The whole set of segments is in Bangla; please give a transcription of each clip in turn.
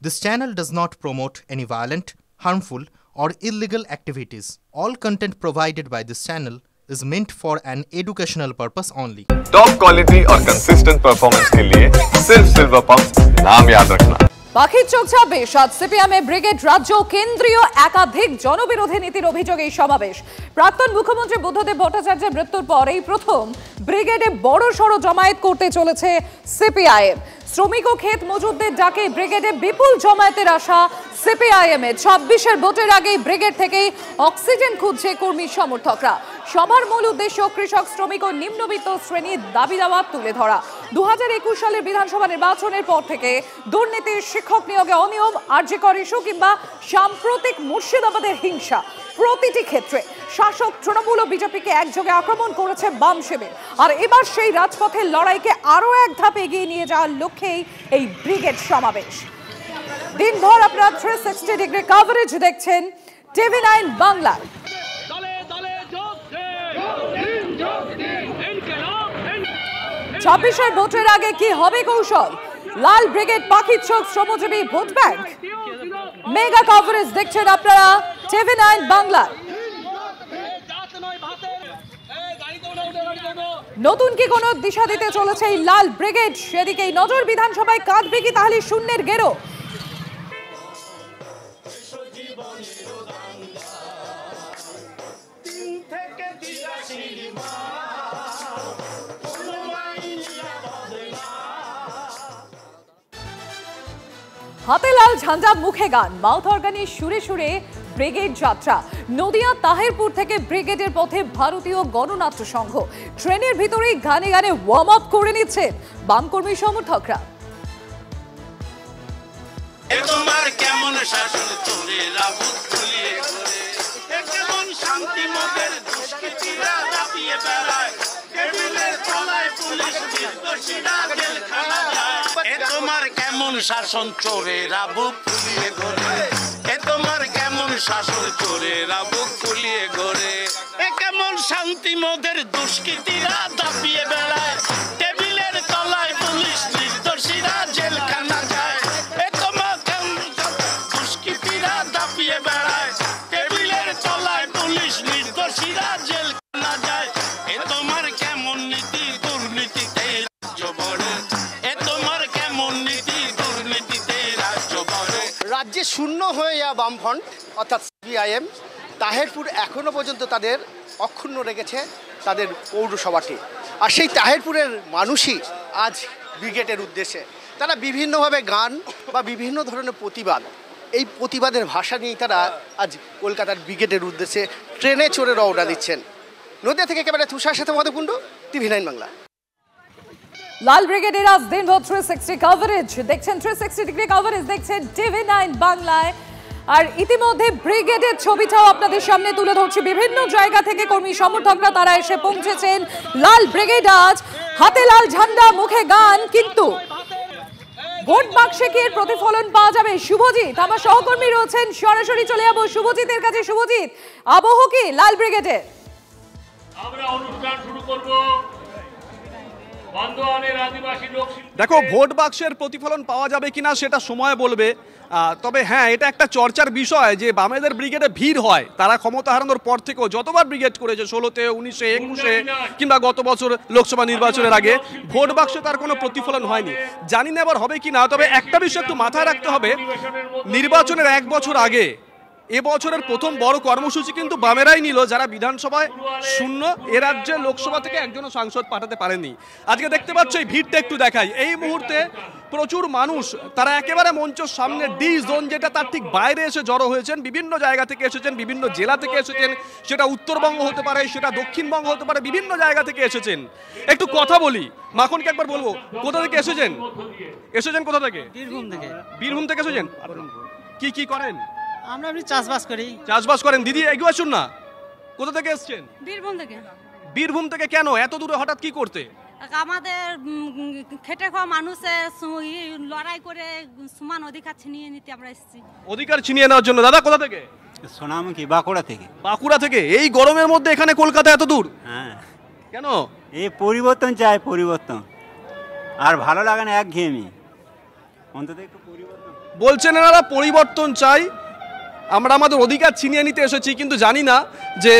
This channel does not promote any violent, harmful, or illegal activities. All content provided by this channel is meant for an educational purpose only. Top quality और कंसिस्टेंट परफॉर्मेंस के लिए सिर्फ सिल्वर पंप्स नाम याद रखना। পাখির চোখ 26 আজ সিপিএম ব্রিগেড রাজ্য কেন্দ্রীয় একাধিক জনবিরোধী নীতির অভিযোগে এই সমাবেশ। প্রাক্তন মুখ্যমন্ত্রী বুদ্ধদেব ভট্টাচার্যের মৃত্যুর পর এই প্রথম ব্রিগেডে বড়সড় জমায়েত করতে চলেছে সিপিআইএম। শ্রমিক ও ক্ষেত মজুরদের ডাকে ব্রিগেডে বিপুল জমায়েতের আশা সিপিআইএম এর। 26-এর ভোটের আগেই ব্রিগেড থেকেই অক্সিজেন খুঁজছে কর্মী সমর্থকরা। সভার মূল উদ্দেশ্য কৃষক, শ্রমিক ও নিম্নবিত্ত শ্রেণীর দাবি দাওয়া তুলে ধরা। 2021 সালের বিধানসভা নির্বাচনের পর থেকে দুর্নীতি, শিক্ষক নিয়োগে অনিয়ম, আরজিকর ইস্যু কিংবা সাম্প্রতিক মুর্শিদাবাদের হিংসা প্রতিটি ক্ষেত্রে শাসক তৃণমূল ও বিজেপিকে একযোগে আক্রমণ করেছে বাম শিবির। আর এবার সেই রাজপথের লড়াইকে আরো এক ধাপ এগিয়ে নিয়ে যাওয়ার লক্ষ্যেই এই ব্রিগেড সমাবেশ। দিনভর আপনারা 360 ডিগ্রি কভারেজ দেখছেন টিভি 9 বাংলায়। 26-এর ভোটের আগে কি হবে কৌশল? লাল ব্রিগেড, পাখির চোখ, শ্রমজীবী ভোট ব্যাংক। মেগা কভারেজ দেখছেন আপনারা টিভি 9 বাংলায়। নতুন কি কোনো দিশা দিতে চলেছে এই লাল ব্রিগেড? সেদিকেই নজর। বিধানসভায় কাঁদবে কি তাহলে শূন্যের গেরো? হাতে লাল ঝান্ডা, মুখে গান, মাউথ অর্গানে সুরে সুরে ব্রিগেড যাত্রা। নদিয়া তাহেরপুর থেকে ব্রিগেডের পথে ভারতীয় গণনাট্য সংঘ। ট্রেনের ভিতরেই গানে গানে ওয়ার্ম আপ করে নিচ্ছে বাম কর্মী সমর্থকরা। তোমার কেমন শাসন চলে রাবুত ফুলিয়ে ঘরে, কেমন শান্তি মোদের দুষ্কৃতীরা দাপিয়ে বেড়ায়, টেবিলের তলায় পুলিশ নির্দোষীরা জেলখানা যায়। তোমার কেমন শাসন চোরে রাবুক ফুলিয়ে ঘরে, তোমার কেমন শাসন চোরে রাবুক ফুলিয়ে ঘরে, কেমন শান্তি মোদের দুষ্কৃতীরা দাপিয়ে বেড়ায়, টেবিলের তলায় পুলিশ নির্দোষীরা জেলখানা যায়। তোমার কেমন দুষ্কৃতীরা দাপিয়ে বেড়ায়, টেবিলের তলায় পুলিশ নির্দোষীরা জেলখানা যায়। তোমার কেমন নীতি দুর্নীতিতে রাজ্য বড়ে, তোমার কেমন নীতি দুর্নীতিতে রাজ্য বড়ে। রাজ্যে শূন্য হয়ে যাওয়া বামফ্রন্ট অর্থাৎ সিপিআইএম তাহেরপুর এখনো পর্যন্ত তাদের অক্ষুণ্ণ রেখেছে তাদের পৌরসভাটি। আর সেই তাহেরপুরের মানুষই আজ ব্রিগেডের উদ্দেশ্যে তারা বিভিন্নভাবে গান বা বিভিন্ন ধরনের প্রতিবাদ, এই প্রতিবাদের ভাষা নিয়েই তারা আজ কলকাতার ব্রিগেডের উদ্দেশ্যে ট্রেনে চড়ে রওনা দিচ্ছেন। নদিয়া থেকে একেবারে তুষার সাথে মধুকুণ্ড, টিভি 9 বাংলা। লাল ব্রিগেডের আজ দিনভর 360 কভারেজ দেখছেন, 360 ডিগ্রি কভারেজ দেখছেন টিভি 9 বাংলায়। আর ইতিমধ্যে ব্রিগেডের ছবিটাও আপনাদের সামনে তুলে ধরছি। বিভিন্ন জায়গা থেকে কর্মী সমর্থকরা তারা এসে পৌঁছেছেন লাল ব্রিগেড। আজ হাতে লাল ঝান্ডা, মুখে গান, কিন্তু ভোট বাক্সে কি এর প্রতিফলন পাওয়া যাবে? শুভজিৎ আমার সহকর্মী রয়েছেন, সরাসরি চলে যাবো শুভজিতের কাছে। শুভজিৎ, আবহ কি লাল ব্রিগেডে? আমরা অনুষ্ঠান শুরু করব। দেখো, ভোট বাক্সের প্রতিফলন পাওয়া যাবে কিনা সেটা সময় বলবে। তবে হ্যাঁ, এটা একটা চর্চার বিষয় যে বামেদের ব্রিগেডে ভিড় হয়। তারা ক্ষমতা হারানোর পর থেকেও যতবার ব্রিগেড করেছে, 16-তে, 19-এ, 21-এ কিংবা গত বছর লোকসভা নির্বাচনের আগে, ভোট বাক্সে তার কোনো প্রতিফলন হয়নি। জানি না এবার হবে কিনা। তবে একটা বিষয় একটু মাথায় রাখতে হবে, নির্বাচনের 1 বছর আগে এবছরের প্রথম বড় কর্মসূচি কিন্তু বামেরাই নিল, যারা বিধানসভায় শূন্য, এ রাজ্যে লোকসভা থেকে একজনও সাংসদ পাঠাতে পারেনি। আজকে দেখতে পাচ্ছ, এই ভিড়টা একটু দেখাই। এই মুহূর্তে প্রচুর মানুষ তারা একেবারে মঞ্চের সামনে ডি জোন, যেটা তার ঠিক বাইরে এসে জড়ো হয়েছেন। বিভিন্ন জায়গা থেকে এসেছেন, বিভিন্ন জেলা থেকে এসেছেন, সেটা উত্তরবঙ্গ হতে পারে, সেটা দক্ষিণবঙ্গ হতে পারে, বিভিন্ন জায়গা থেকে এসেছেন। একটু কথা বলি, মাখনকে একবার বলবো, কোথা থেকে এসেছেন? কোথা থেকে? বীরভূম থেকে। বীরভূম থেকে এসেছেন? কি কি করেন? আমরা এমনি চাষবাস করি। চাষবাস করেন? দিদি এগিয়ে আসুন না। কোথা থেকে এসেছেন? বীরভূম থেকে। বীরভূম থেকে কেন এত দূরে হঠাৎ কি করতে? আমাদের খেটে খাওয়া মানুষের লড়াই করে সমান অধিকার ছিনিয়ে নিতে আমরা এসেছি। অধিকার ছিনিয়ে নেওয়ার জন্য। দাদা কোথা থেকে? সোনামুখী, বাঁকুড়া থেকে। বাঁকুড়া থেকে? এই গরমের মধ্যে এখানে কলকাতা এত দূর? হ্যাঁ। কেন? এই পরিবর্তন চাই, পরিবর্তন। আর ভালো লাগে না একঘেয়েমি, অন্তত একটু পরিবর্তন। বলছেন এনারা পরিবর্তন চাই, আমরা আমাদের অধিকার ছিনিয়ে নিতে এসেছি, কিন্তু জানি না যে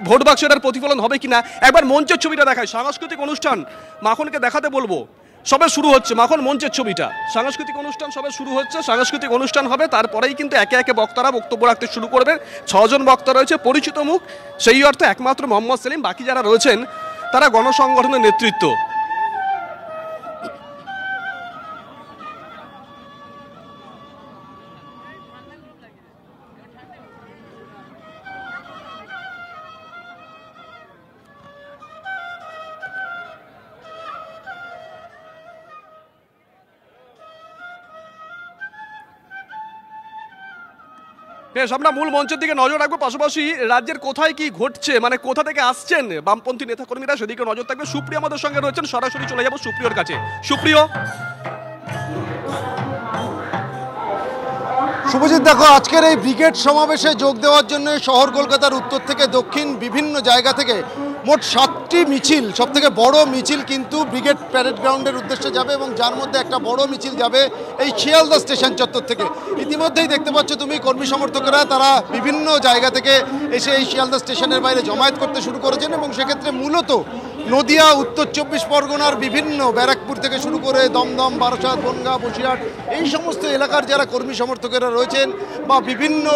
ভোট বাক্সের প্রতিফলন হবে কিনা। একবার মঞ্চের ছবিটা দেখায়, সাংস্কৃতিক অনুষ্ঠান মাখনকে দেখাতে বলবো। সবে শুরু হচ্ছে মাখন মঞ্চের ছবিটা, সাংস্কৃতিক অনুষ্ঠান সবে শুরু হচ্ছে, সাংস্কৃতিক অনুষ্ঠান হবে, তারপরেই কিন্তু একে একে বক্তারা বক্তব্য রাখতে শুরু করবেন। 6 জন বক্তা রয়েছে, পরিচিত মুখ, সেই অর্থে একমাত্র মোহাম্মদ সেলিম, বাকি যারা রয়েছেন তারা গণসংগঠনের নেতৃত্ব। বেশ, আমরা মূল মঞ্চের দিকে নজর রাখবো, পাশাপাশি রাজ্যের কোথায় কি ঘটছে, মানে কোথা থেকে আসছেন বামপন্থী নেতাকর্মীরা, সেদিকে নজর থাকবে। সুপ্রিয় আমাদের সঙ্গে রয়েছেন, সরাসরি চলে যাবো সুপ্রিয়র কাছে। সুপ্রিয়। শুভজিৎ, দেখো, আজকের এই ব্রিগেড সমাবেশে যোগ দেওয়ার জন্য শহর কলকাতার উত্তর থেকে দক্ষিণ বিভিন্ন জায়গা থেকে মোট 7টি মিছিল, সবথেকে বড় মিছিল কিন্তু ব্রিগেড প্যারেড গ্রাউন্ডের উদ্দেশ্যে যাবে, এবং যার মধ্যে একটা বড় মিছিল যাবে এই শিয়ালদা স্টেশন চত্বর থেকে। ইতিমধ্যেই দেখতে পাচ্ছ তুমি কর্মী সমর্থকেরা তারা বিভিন্ন জায়গা থেকে এসে এই শিয়ালদা স্টেশনের বাইরে জমায়েত করতে শুরু করেছেন, এবং সেক্ষেত্রে মূলত নদিয়া, উত্তর 24 পরগনার বিভিন্ন ব্যারাকপুর থেকে শুরু করে দমদম, বারাসাত, বনগাঁ, বসিরহাট, এই সমস্ত এলাকার যারা কর্মী সমর্থকেরা রয়েছেন বা বিভিন্ন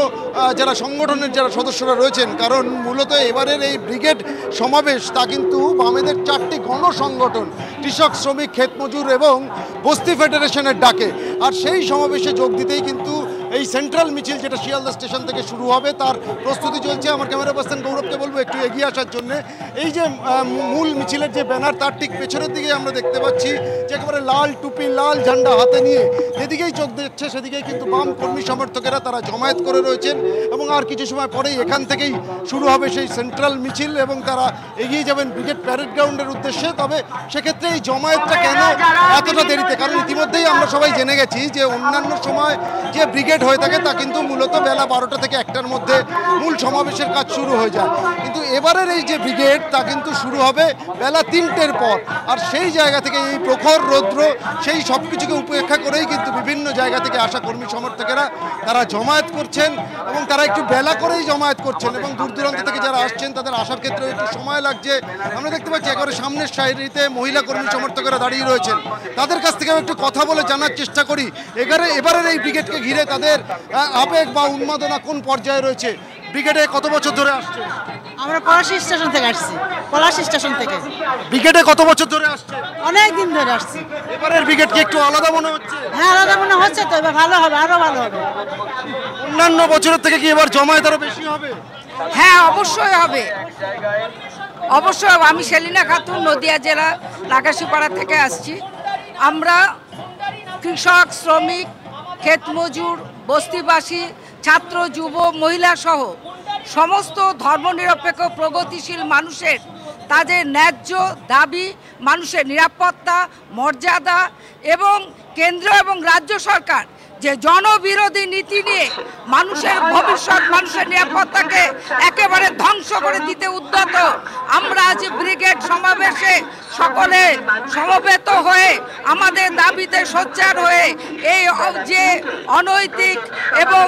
যারা সংগঠনের যারা সদস্যরা রয়েছেন, কারণ মূলত এবারের এই ব্রিগেড সমাবেশ তা কিন্তু বামেদের 4টি গণসংগঠন, কৃষক, শ্রমিক, ক্ষেত মজুর এবং বস্তি ফেডারেশনের ডাকে। আর সেই সমাবেশে যোগ দিতেই কিন্তু এই সেন্ট্রাল মিছিল যেটা শিয়ালদা স্টেশন থেকে শুরু হবে তার প্রস্তুতি চলছে। আমার ক্যামেরা পার্সন গৌরবকে বলবো একটু এগিয়ে আসার জন্য। এই যে মূল মিছিলের যে ব্যানার তার ঠিক পেছনের দিকে আমরা দেখতে পাচ্ছি যে একেবারে লাল টুপি, লাল ঝান্ডা হাতে নিয়ে যেদিকেই চোখ দেখছে সেদিকেই কিন্তু বাম কর্মী সমর্থকেরা তারা জমায়েত করে রয়েছেন, এবং আর কিছু সময় পরেই এখান থেকেই শুরু হবে সেই সেন্ট্রাল মিছিল, এবং তারা এগিয়ে যাবেন ব্রিগেড প্যারেড গ্রাউন্ডের উদ্দেশ্যে। তবে সেক্ষেত্রে এই জমায়েতটা কেন এতটা দেরিতে, কারণ ইতিমধ্যেই আমরা সবাই জেনে গেছি যে অন্যান্য সময় যে ব্রিগেড হয়ে থাকে তা কিন্তু মূলত বেলা 12টা থেকে 1টার মধ্যে মূল সমাবেশের কাজ শুরু হয়ে যায়, কিন্তু এবারের এই যে ব্রিগেড তা কিন্তু শুরু হবে বেলা 3টের পর। আর সেই জায়গা থেকে এই প্রখর রৌদ্র, সেই সব কিছুকে উপেক্ষা করেই কিন্তু বিভিন্ন জায়গা থেকে আসা কর্মী সমর্থকেরা তারা জমায়েত করছেন, এবং তারা একটু বেলা করেই জমায়েত করছেন, এবং দূর দূরান্ত থেকে যারা আসছেন তাদের আসার ক্ষেত্রে একটু সময় লাগছে। আমরা দেখতে পাচ্ছি একেবারে সামনের সারিতে মহিলা কর্মী সমর্থকেরা দাঁড়িয়ে রয়েছেন, তাদের কাছ থেকে একটু কথা বলে জানার চেষ্টা করি এবারের এই ব্রিগেডকে ঘিরে তাদের আবেগ বা উন্মাদনা কোন পর্যায়ে রয়েছে। ব্রিগেডে কত বছর ধরে আসছে? আমরা পলাশী স্টেশন থেকে আসছি। পলাশী স্টেশন থেকে। ব্রিগেডে কত বছর ধরে আসছে? অনেক দিন ধরে আসছি। এবারের ব্রিগেড কি একটু আলাদা মনে হচ্ছে? হ্যাঁ, আলাদা মনে হচ্ছে তো, এবার ভালো হবে, আরো ভালো হবে। অন্যান্য বছরের থেকে কি এবার জমায়েত আরো বেশি হবে? হ্যাঁ, অবশ্যই হবে, অবশ্যই হবে। আমি সেলিনা খাতুন, নদিয়া জেলা লাগাসিপাড়া থেকে আসছি। আমরা কৃষক, শ্রমিক, ক্ষেত মজুর, বস্তিবাসী, ছাত্র, যুব, মহিলা সহ সমস্ত ধর্মনিরপেক্ষ প্রগতিশীল মানুষের তাদের ন্যায্য দাবি, মানুষের নিরাপত্তা, মর্যাদা এবং কেন্দ্র এবং রাজ্য সরকার যে জনবিরোধী নীতি নিয়ে মানুষের ভবিষ্যৎ, মানুষের নিরাপত্তাকে একেবারে ধ্বংস করে দিতে উদ্যত, আমরা আজ ব্রিগেড সমাবেশে সকলে সমবেত হয়ে আমাদের দাবিতে সোচ্চার হয়ে এই যে অনৈতিক এবং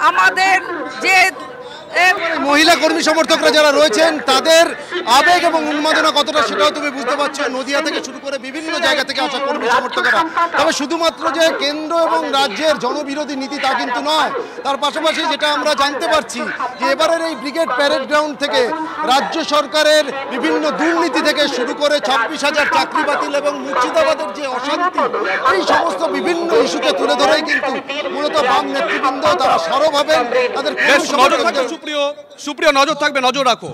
আমাদের যে মহিলা কর্মী সমর্থকরা যারা রয়েছেন তাদের আবেগ এবং উন্মাদনা কতটা সেটাও তুমি বুঝতে পারছো। নদিয়া থেকে শুরু করে বিভিন্ন জায়গা থেকে আসা কর্মী সমর্থকরা, তবে শুধুমাত্র যে কেন্দ্র এবং রাজ্যের জনবিরোধী নীতি তা কিন্তু নয়, তার পাশাপাশি যেটা আমরা জানতে পারছি যে এবারের এই ব্রিগেড প্যারেড গ্রাউন্ড থেকে রাজ্য সরকারের বিভিন্ন দুর্নীতি থেকে শুরু করে 26,000 চাকরি বাতিল এবং মুর্শিদাবাদের যে অশান্তি, এই সমস্ত বিভিন্ন ইস্যুকে তুলে ধরেই কিন্তু মূলত বাম নেতৃবৃন্দ তারা সরব হবেন। তাদের সুপ্রিয় নজর থাকবে, নজর রাখো।